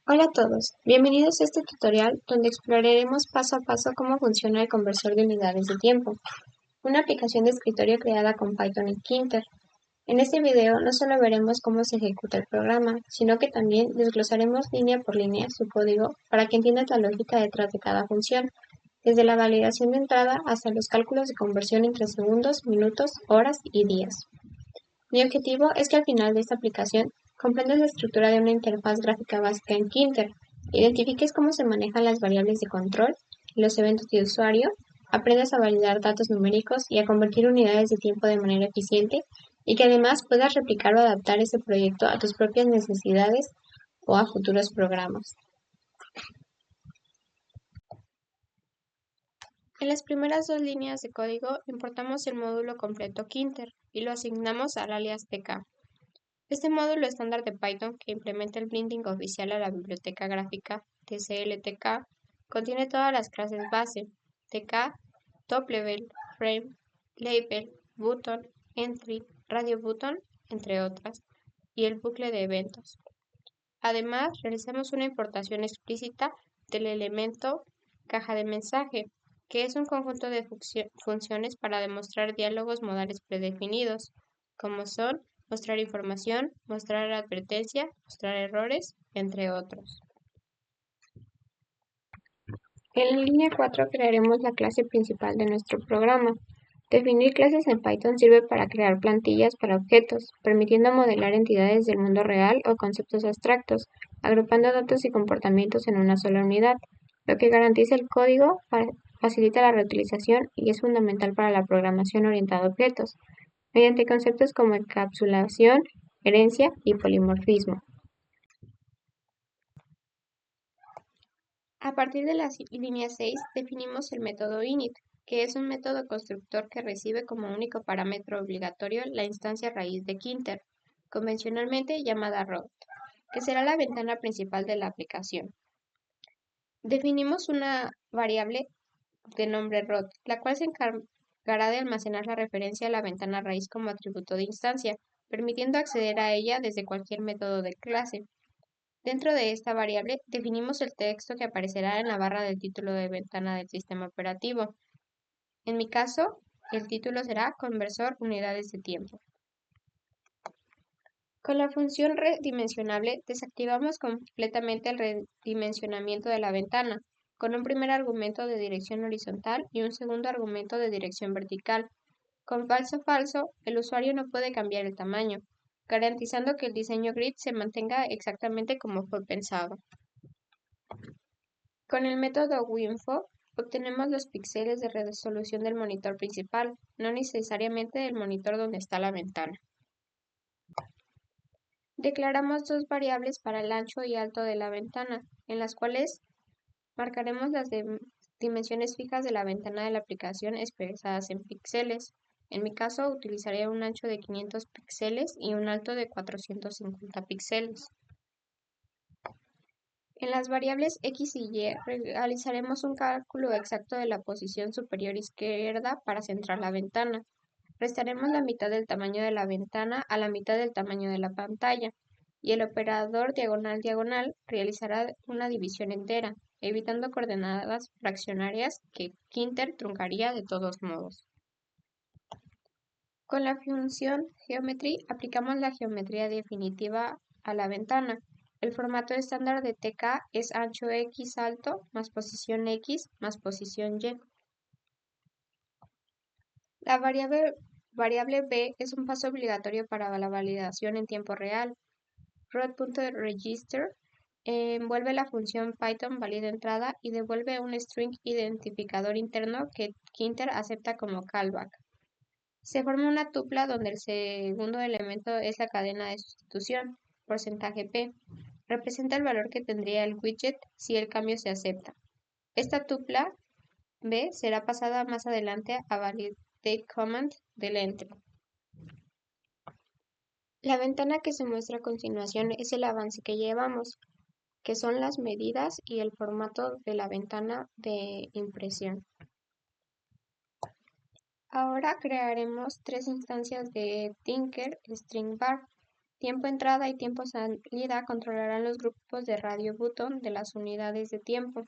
Hola a todos, bienvenidos a este tutorial donde exploraremos paso a paso cómo funciona el conversor de unidades de tiempo, una aplicación de escritorio creada con Python y Tkinter. En este video no solo veremos cómo se ejecuta el programa, sino que también desglosaremos línea por línea su código para que entiendas la lógica detrás de cada función, desde la validación de entrada hasta los cálculos de conversión entre segundos, minutos, horas y días. Mi objetivo es que al final de esta aplicación comprendas la estructura de una interfaz gráfica básica en Tkinter, identifiques cómo se manejan las variables de control y los eventos de usuario, aprendas a validar datos numéricos y a convertir unidades de tiempo de manera eficiente, y que además puedas replicar o adaptar ese proyecto a tus propias necesidades o a futuros programas. En las primeras dos líneas de código importamos el módulo completo Tkinter y lo asignamos al alias tk. Este módulo estándar de Python que implementa el binding oficial a la biblioteca gráfica tcl-tk contiene todas las clases base: tk, top level, frame, label, button, entry, radio button, entre otras, y el bucle de eventos. Además, realizamos una importación explícita del elemento caja de mensaje, que es un conjunto de funciones para demostrar diálogos modales predefinidos, como son mostrar información, mostrar advertencia, mostrar errores, entre otros. En la línea 4 crearemos la clase principal de nuestro programa. Definir clases en Python sirve para crear plantillas para objetos, permitiendo modelar entidades del mundo real o conceptos abstractos, agrupando datos y comportamientos en una sola unidad, lo que garantiza el código, facilita la reutilización y es fundamental para la programación orientada a objetos, mediante conceptos como encapsulación, herencia y polimorfismo. A partir de la línea 6 definimos el método init, que es un método constructor que recibe como único parámetro obligatorio la instancia raíz de Tkinter, convencionalmente llamada root, que será la ventana principal de la aplicación. Definimos una variable de nombre root, la cual se encargará de almacenar la referencia a la ventana raíz como atributo de instancia, permitiendo acceder a ella desde cualquier método de clase. Dentro de esta variable definimos el texto que aparecerá en la barra del título de ventana del sistema operativo. En mi caso, el título será Conversor Unidades de Tiempo. Con la función redimensionable desactivamos completamente el redimensionamiento de la ventana, con un primer argumento de dirección horizontal y un segundo argumento de dirección vertical. Con falso falso, el usuario no puede cambiar el tamaño, garantizando que el diseño grid se mantenga exactamente como fue pensado. Con el método winfo obtenemos los píxeles de resolución del monitor principal, no necesariamente del monitor donde está la ventana. Declaramos dos variables para el ancho y alto de la ventana, en las cuales marcaremos las dimensiones fijas de la ventana de la aplicación expresadas en píxeles. En mi caso, utilizaré un ancho de 500 píxeles y un alto de 450 píxeles. En las variables x y y realizaremos un cálculo exacto de la posición superior izquierda para centrar la ventana. Restaremos la mitad del tamaño de la ventana a la mitad del tamaño de la pantalla, y el operador diagonal-diagonal realizará una división entera, evitando coordenadas fraccionarias que Tkinter truncaría de todos modos. Con la función geometry aplicamos la geometría definitiva a la ventana. El formato estándar de tk es ancho x alto más posición x más posición y. La variable b es un paso obligatorio para la validación en tiempo real. Root.register envuelve la función Python valida entrada y devuelve un string identificador interno que Tkinter acepta como callback. Se forma una tupla donde el segundo elemento es la cadena de sustitución, %p. Representa el valor que tendría el widget si el cambio se acepta. Esta tupla b será pasada más adelante a validateCommand del entry. La ventana que se muestra a continuación es el avance que llevamos, que son las medidas y el formato de la ventana de impresión. Ahora crearemos tres instancias de Tkinter String Bar. Tiempo entrada y tiempo salida controlarán los grupos de radio button de las unidades de tiempo.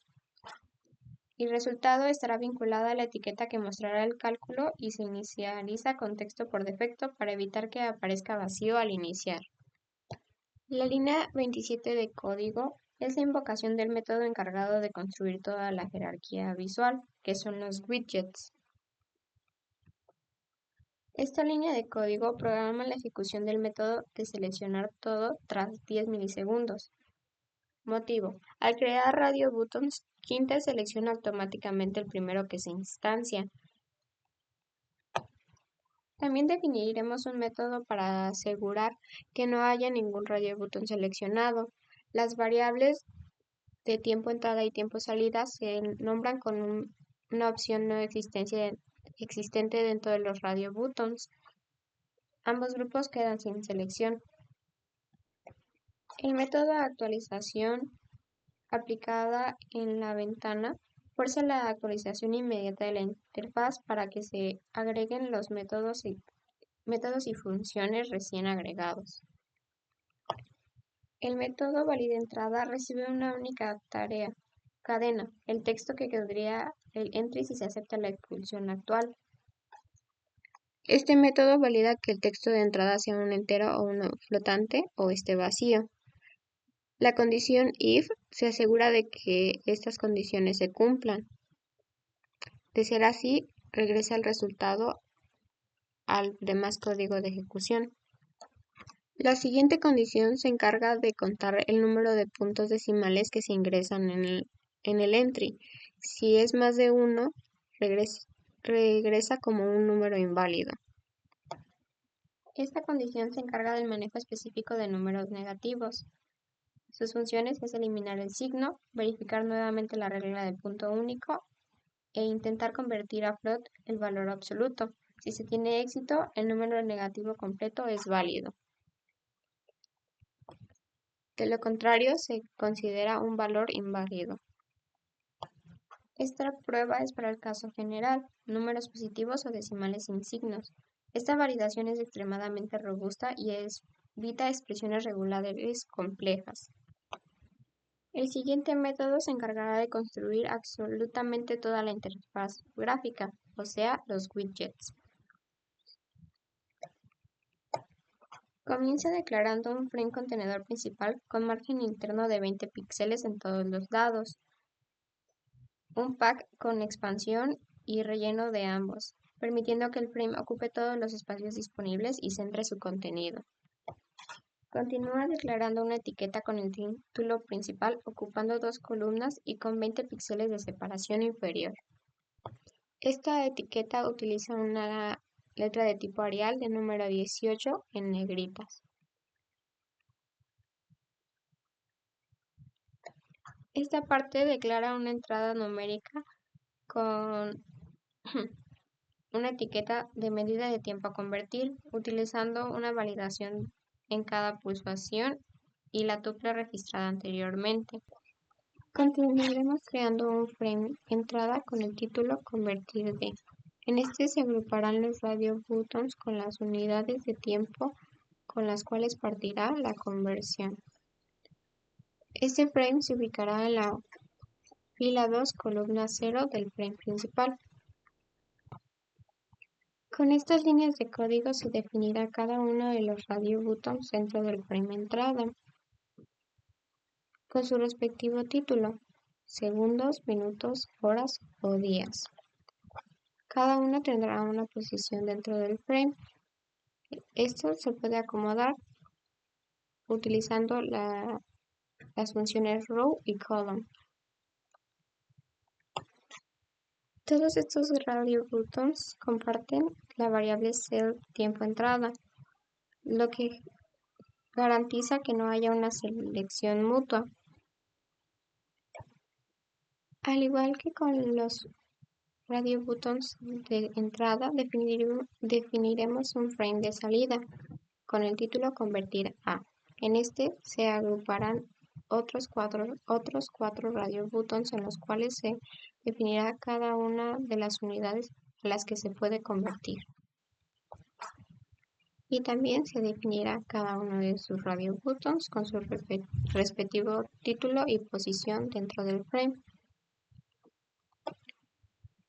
El resultado estará vinculado a la etiqueta que mostrará el cálculo y se inicializa con texto por defecto para evitar que aparezca vacío al iniciar. La línea 27 de código es la invocación del método encargado de construir toda la jerarquía visual, que son los widgets. Esta línea de código programa la ejecución del método de seleccionar todo tras 10 milisegundos. Motivo: al crear radio buttons, Kinter selecciona automáticamente el primero que se instancia. También definiremos un método para asegurar que no haya ningún radio button seleccionado. Las variables de tiempo entrada y tiempo salida se nombran con una opción no existente dentro de los radio buttons. Ambos grupos quedan sin selección. El método de actualización aplicada en la ventana fuerza la actualización inmediata de la interfaz para que se agreguen los métodos y funciones recién agregados. El método valida entrada recibe una única cadena, el texto que quedaría el entry si se acepta la expulsión actual. Este método valida que el texto de entrada sea un entero o uno flotante o esté vacío. La condición if se asegura de que estas condiciones se cumplan. De ser así, regresa el resultado al demás código de ejecución. La siguiente condición se encarga de contar el número de puntos decimales que se ingresan en el entry. Si es más de 1, regresa como un número inválido. Esta condición se encarga del manejo específico de números negativos. Sus funciones es eliminar el signo, verificar nuevamente la regla del punto único e intentar convertir a float el valor absoluto. Si se tiene éxito, el número negativo completo es válido. De lo contrario, se considera un valor inválido. Esta prueba es para el caso general, números positivos o decimales sin signos. Esta validación es extremadamente robusta y evita expresiones regulares complejas. El siguiente método se encargará de construir absolutamente toda la interfaz gráfica, o sea, los widgets. Comienza declarando un frame contenedor principal con margen interno de 20 píxeles en todos los lados, un pack con expansión y relleno de ambos, permitiendo que el frame ocupe todos los espacios disponibles y centre su contenido. Continúa declarando una etiqueta con el título principal ocupando 2 columnas y con 20 píxeles de separación inferior. Esta etiqueta utiliza una letra de tipo Arial de número 18 en negritas. Esta parte declara una entrada numérica con una etiqueta de medida de tiempo a convertir, utilizando una validación en cada pulsación y la tupla registrada anteriormente. Continuaremos creando un frame entrada con el título convertir de. En este se agruparán los radio buttons con las unidades de tiempo con las cuales partirá la conversión. Este frame se ubicará en la fila 2, columna 0 del frame principal. Con estas líneas de código se definirá cada uno de los radio buttons dentro del frame entrada, con su respectivo título, segundos, minutos, horas o días. Cada uno tendrá una posición dentro del frame. Esto se puede acomodar utilizando las funciones row y column. Todos estos radio buttons comparten la variable cell tiempo entrada, lo que garantiza que no haya una selección mutua. Al igual que con los radio buttons de entrada, definiremos un frame de salida con el título convertir a. En este se agruparán otros cuatro radio buttons en los cuales se definirá cada una de las unidades a las que se puede convertir. y también se definirá cada uno de sus radio buttons con su respectivo título y posición dentro del frame.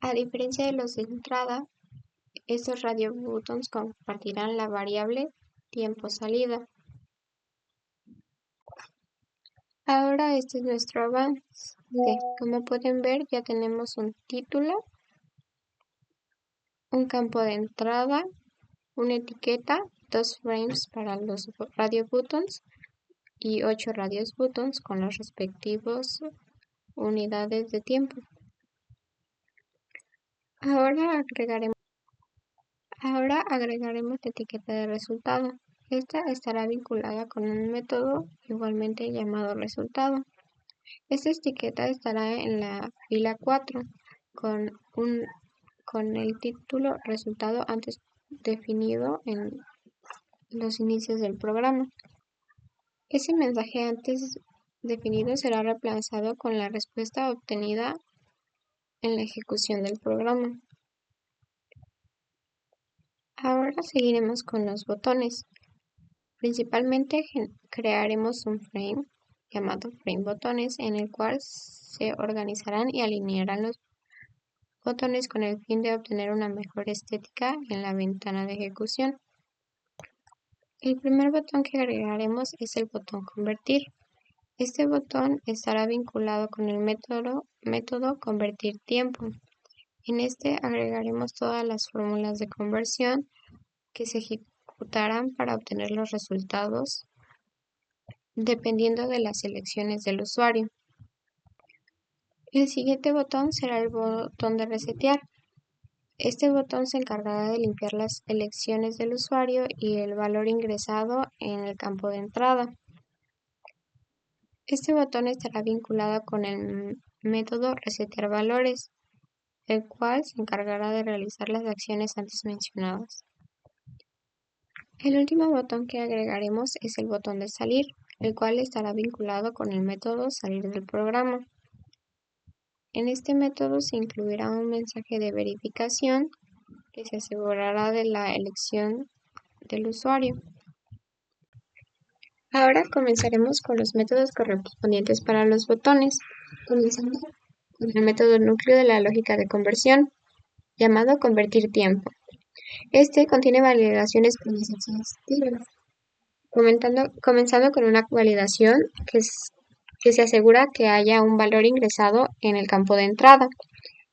A diferencia de los de entrada, estos radio buttons compartirán la variable tiempo salida. Ahora este es nuestro avance. Como pueden ver, ya tenemos un título, un campo de entrada, una etiqueta, 2 frames para los radio buttons y 8 radio buttons con los respectivos unidades de tiempo. Ahora agregaremos la etiqueta de resultado. Esta estará vinculada con un método igualmente llamado resultado. Esta etiqueta estará en la fila 4 con el título resultado antes definido en los inicios del programa. Ese mensaje antes definido será reemplazado con la respuesta obtenida en la ejecución del programa. Ahora seguiremos con los botones. Principalmente crearemos un frame llamado frame botones en el cual se organizarán y alinearán los botones con el fin de obtener una mejor estética en la ventana de ejecución. El primer botón que agregaremos es el botón convertir. Este botón estará vinculado con el método convertir tiempo. En este agregaremos todas las fórmulas de conversión que se ejecutarán para obtener los resultados dependiendo de las elecciones del usuario. El siguiente botón será el botón de resetear. Este botón se encargará de limpiar las elecciones del usuario y el valor ingresado en el campo de entrada. Este botón estará vinculado con el método resetear valores, el cual se encargará de realizar las acciones antes mencionadas. El último botón que agregaremos es el botón de salir, el cual estará vinculado con el método salir del programa. En este método se incluirá un mensaje de verificación que se asegurará de la elección del usuario. Ahora comenzaremos con los métodos correspondientes para los botones, comenzando con el método núcleo de la lógica de conversión, llamado convertir tiempo. Este contiene validaciones presensativas, comenzando con una validación que se asegura que haya un valor ingresado en el campo de entrada.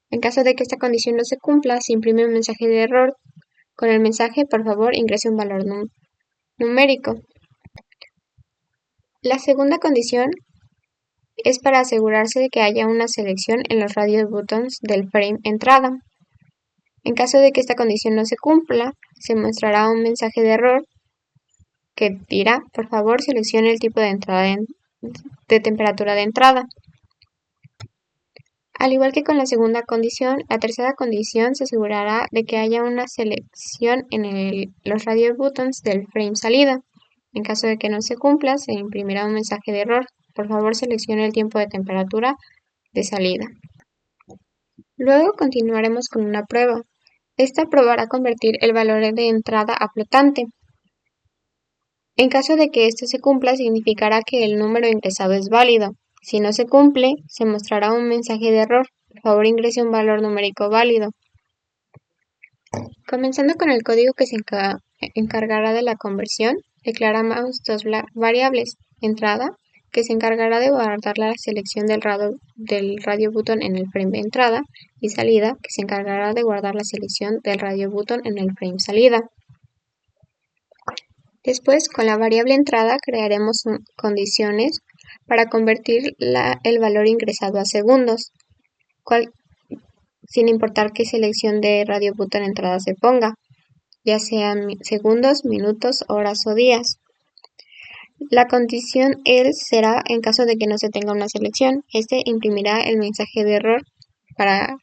En caso de que esta condición no se cumpla, se imprime un mensaje de error. Con el mensaje, por favor, ingrese un valor numérico. La segunda condición es para asegurarse de que haya una selección en los radio buttons del frame entrada. En caso de que esta condición no se cumpla, se mostrará un mensaje de error que dirá, por favor, seleccione el tipo de entrada de temperatura de entrada. Al igual que con la segunda condición, la tercera condición se asegurará de que haya una selección en los radio buttons del frame salida. En caso de que no se cumpla, se imprimirá un mensaje de error. Por favor, seleccione el tiempo de temperatura de salida. Luego continuaremos con una prueba. Esta probará convertir el valor de entrada a flotante. En caso de que esto se cumpla, significará que el número ingresado es válido. Si no se cumple, se mostrará un mensaje de error. Por favor, ingrese un valor numérico válido. Comenzando con el código que se encargará de la conversión, declaramos dos variables. Entrada, que se encargará de guardar la selección del radio button en el frame de entrada, y salida, que se encargará de guardar la selección del radio button en el frame salida. Después, con la variable entrada, crearemos condiciones para convertir el valor ingresado a segundos, sin importar qué selección de radio button entrada se ponga, ya sean segundos, minutos, horas o días. La condición else será en caso de que no se tenga una selección. Este imprimirá el mensaje de error para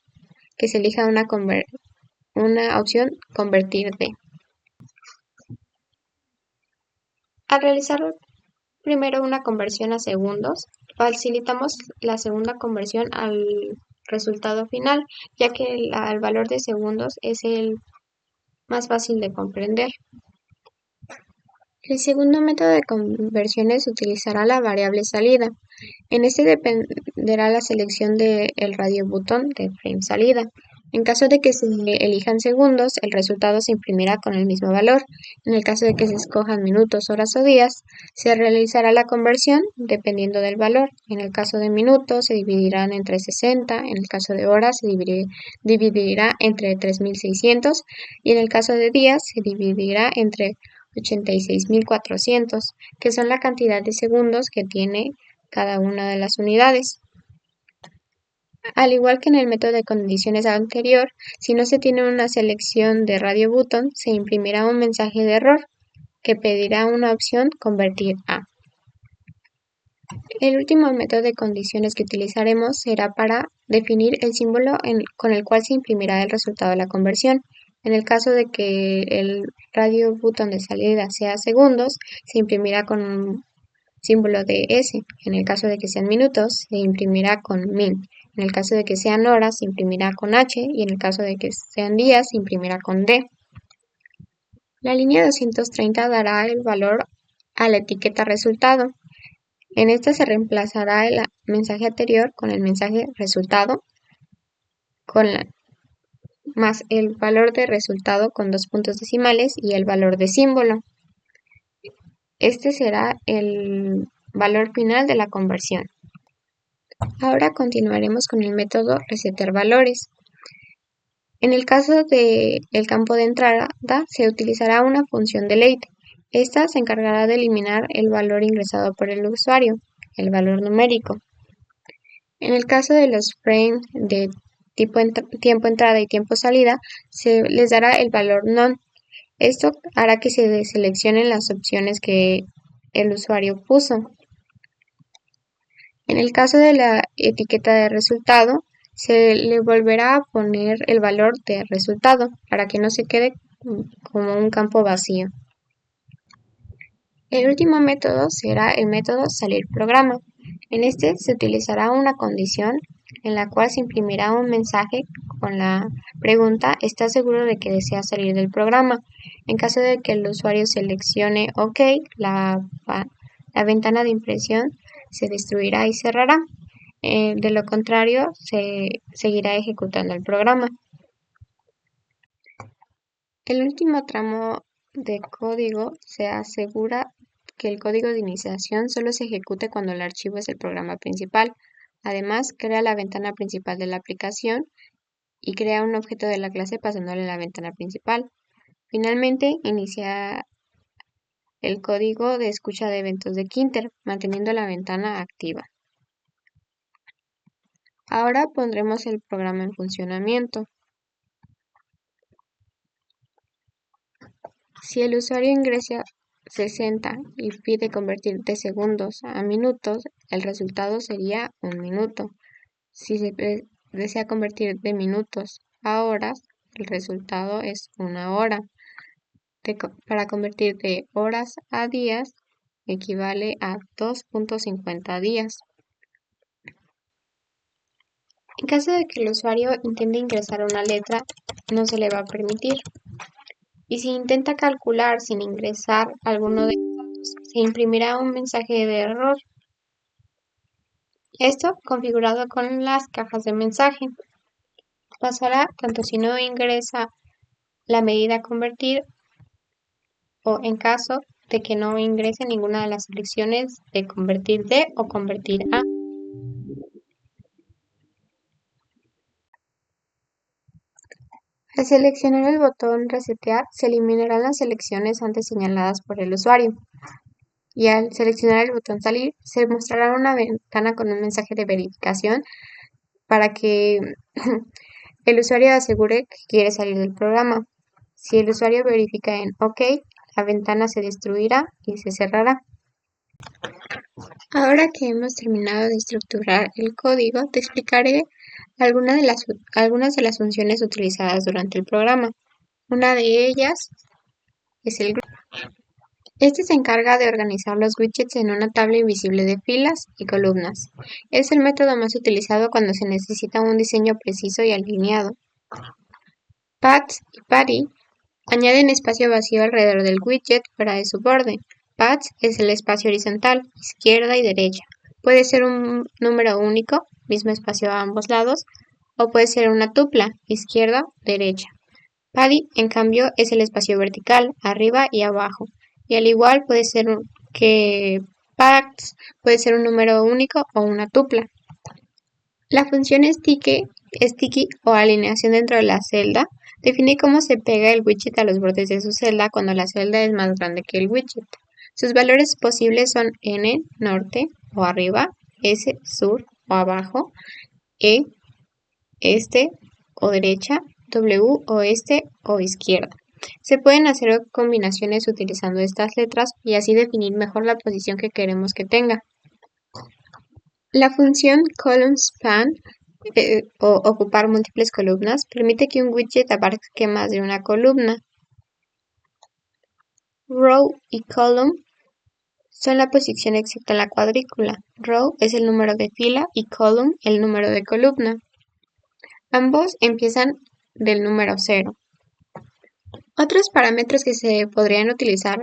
que se elija una opción convertir de. Al realizar primero una conversión a segundos, facilitamos la segunda conversión al resultado final, ya que el valor de segundos es el más fácil de comprender. El segundo método de conversiones utilizará la variable salida. En este dependerá la selección del radio button de frame salida. En caso de que se elijan segundos, el resultado se imprimirá con el mismo valor. En el caso de que se escojan minutos, horas o días, se realizará la conversión dependiendo del valor. En el caso de minutos se dividirán entre 60, en el caso de horas se dividirá entre 3600 y en el caso de días se dividirá entre 86.400, que son la cantidad de segundos que tiene cada una de las unidades. Al igual que en el método de condiciones anterior, si no se tiene una selección de radio button, se imprimirá un mensaje de error que pedirá una opción convertir a. El último método de condiciones que utilizaremos será para definir el símbolo con el cual se imprimirá el resultado de la conversión. En el caso de que el radio button de salida sea segundos, se imprimirá con un símbolo de S. En el caso de que sean minutos, se imprimirá con min. En el caso de que sean horas, se imprimirá con H. Y en el caso de que sean días, se imprimirá con D. La línea 230 dará el valor a la etiqueta resultado. En esta se reemplazará el mensaje anterior con el mensaje resultado más el valor de resultado con 2 puntos decimales y el valor de símbolo. Este será el valor final de la conversión. Ahora continuaremos con el método resetear valores. En el caso del campo de entrada, se utilizará una función delete. Esta se encargará de eliminar el valor ingresado por el usuario, el valor numérico. En el caso de los frames de tiempo entrada y tiempo salida, se les dará el valor none. Esto hará que se seleccionen las opciones que el usuario puso. En el caso de la etiqueta de resultado, se le volverá a poner el valor de resultado para que no se quede como un campo vacío. El último método será el método salir programa. En este se utilizará una condición en la cual se imprimirá un mensaje con la pregunta ¿estás seguro de que desea salir del programa? En caso de que el usuario seleccione OK, la ventana de impresión se destruirá y cerrará. De lo contrario, se seguirá ejecutando el programa. El último tramo de código se asegura que el código de iniciación solo se ejecute cuando el archivo es el programa principal. Además, crea la ventana principal de la aplicación y crea un objeto de la clase pasándole la ventana principal. Finalmente, inicia el código de escucha de eventos de Tkinter, manteniendo la ventana activa. Ahora pondremos el programa en funcionamiento. Si el usuario ingresa 60 y pide convertir de segundos a minutos, el resultado sería 1 minuto. Si se desea convertir de minutos a horas, el resultado es 1 hora. Para convertir de horas a días, equivale a 2.50 días. En caso de que el usuario intente ingresar una letra, no se le va a permitir. Y si intenta calcular sin ingresar alguno de los datos, se imprimirá un mensaje de error. Esto configurado con las cajas de mensaje. Pasará tanto si no ingresa la medida a convertir o en caso de que no ingrese ninguna de las selecciones de convertir de o convertir a. Al seleccionar el botón resetear, se eliminarán las selecciones antes señaladas por el usuario. Y al seleccionar el botón salir, se mostrará una ventana con un mensaje de verificación para que el usuario asegure que quiere salir del programa. Si el usuario verifica en OK, la ventana se destruirá y se cerrará. Ahora que hemos terminado de estructurar el código, te explicaré algunas de las funciones utilizadas durante el programa. Una de ellas es el grid. Este se encarga de organizar los widgets en una tabla invisible de filas y columnas. Es el método más utilizado cuando se necesita un diseño preciso y alineado. Paths y Patty añaden espacio vacío alrededor del widget fuera de su borde. Paths es el espacio horizontal, izquierda y derecha. Puede ser un número único, mismo espacio a ambos lados, o puede ser una tupla, izquierda, derecha. PADI, en cambio, es el espacio vertical, arriba y abajo. Y al igual puede ser que Paths puede ser un número único o una tupla. La función sticky o alineación dentro de la celda define cómo se pega el widget a los bordes de su celda cuando la celda es más grande que el widget. Sus valores posibles son N, norte o arriba, S, sur o abajo, E, este o derecha, W, oeste o izquierda. Se pueden hacer combinaciones utilizando estas letras y así definir mejor la posición que queremos que tenga. La función column_span o ocupar múltiples columnas permite que un widget abarque más de una columna. Row y column son la posición exacta en la cuadrícula. Row es el número de fila y column el número de columna. Ambos empiezan del número 0. Otros parámetros que se podrían utilizar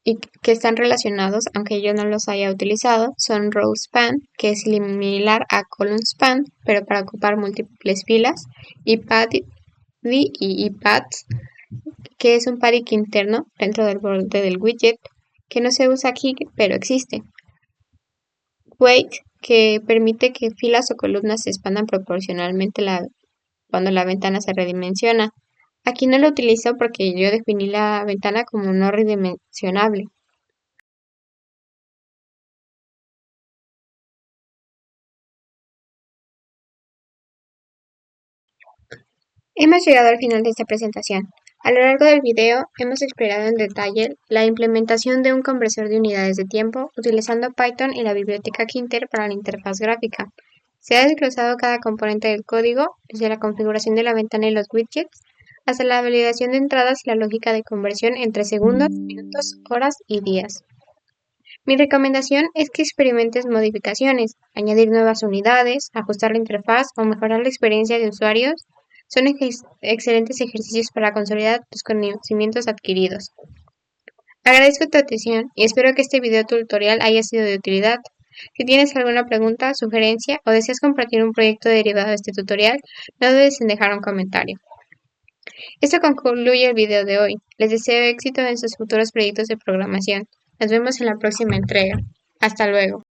y que están relacionados, aunque yo no los haya utilizado, son row span, que es similar a column span, pero para ocupar múltiples filas, y padding y paths, que es un padding interno dentro del borde del widget, que no se usa aquí, pero existe. Weight, que permite que filas o columnas se expandan proporcionalmente cuando la ventana se redimensiona. Aquí no lo utilizo porque yo definí la ventana como no redimensionable. Hemos llegado al final de esta presentación. A lo largo del video hemos explorado en detalle la implementación de un conversor de unidades de tiempo utilizando Python y la biblioteca Kinter para la interfaz gráfica. Se ha desglosado cada componente del código, desde la configuración de la ventana y los widgets, hasta la validación de entradas y la lógica de conversión entre segundos, minutos, horas y días. Mi recomendación es que experimentes modificaciones, añadir nuevas unidades, ajustar la interfaz o mejorar la experiencia de usuarios. Son excelentes ejercicios para consolidar tus conocimientos adquiridos. Agradezco tu atención y espero que este video tutorial haya sido de utilidad. Si tienes alguna pregunta, sugerencia o deseas compartir un proyecto derivado de este tutorial, no dudes en dejar un comentario. Esto concluye el video de hoy. Les deseo éxito en sus futuros proyectos de programación. Nos vemos en la próxima entrega. Hasta luego.